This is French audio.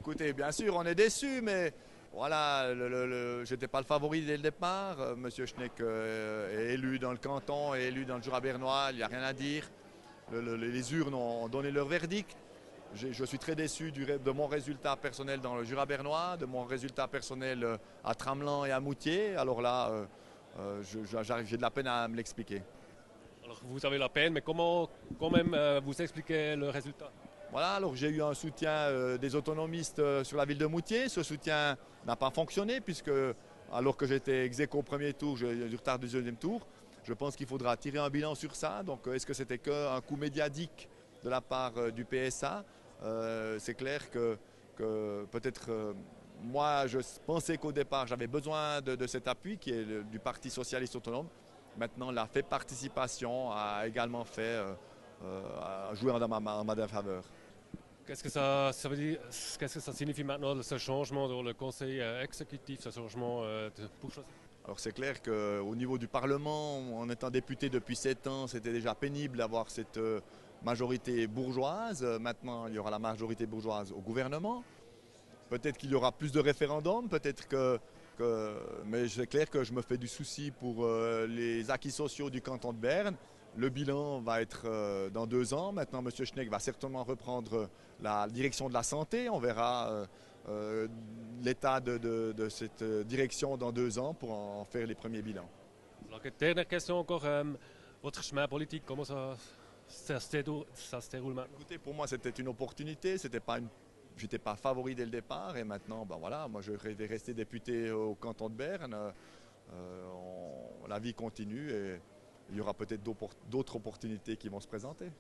Écoutez, bien sûr, on est déçus, mais voilà, je n'étais pas le favori dès le départ. Monsieur Schneck est élu dans le canton, est élu dans le Jura bernois, il n'y a rien à dire. Les urnes ont donné leur verdict. Je suis très déçu de mon résultat personnel dans le Jura bernois, de mon résultat personnel à Tramelan et à Moutier. Alors là, j'ai de la peine à me l'expliquer. Alors vous avez la peine, mais comment quand même vous expliquez le résultat? Voilà, alors j'ai eu un soutien des autonomistes sur la ville de Moutier. Ce soutien n'a pas fonctionné puisque, alors que j'étais ex aequo au premier tour, j'ai eu du retard du deuxième tour. Je pense qu'il faudra tirer un bilan sur ça. Donc, est-ce que c'était qu'un coup médiatique de la part du PSA? C'est clair que peut-être moi, je pensais qu'au départ, j'avais besoin de cet appui qui est du Parti socialiste autonome. Maintenant, la fait participation a également fait jouer en ma défaveur. Qu'est-ce que ça veut dire, qu'est-ce que ça signifie maintenant ce changement dans le conseil exécutif, ce changement de bourgeoisie? Alors c'est clair qu'au niveau du Parlement, en étant député depuis 7 ans, c'était déjà pénible d'avoir cette majorité bourgeoise. Maintenant, il y aura la majorité bourgeoise au gouvernement. Peut-être qu'il y aura plus de référendums, mais c'est clair que je me fais du souci pour les acquis sociaux du canton de Berne. Le bilan va être dans 2 ans. Maintenant, M. Schneck va certainement reprendre la direction de la santé. On verra l'état de cette direction dans 2 ans pour en faire les premiers bilans. Alors, dernière question encore, votre chemin politique, comment ça se déroule maintenant? Écoutez, pour moi, c'était une opportunité. Je n'étais pas favori dès le départ. Et maintenant, ben voilà, moi, je vais rester député au canton de Berne. La vie continue et il y aura peut-être d'autres opportunités qui vont se présenter.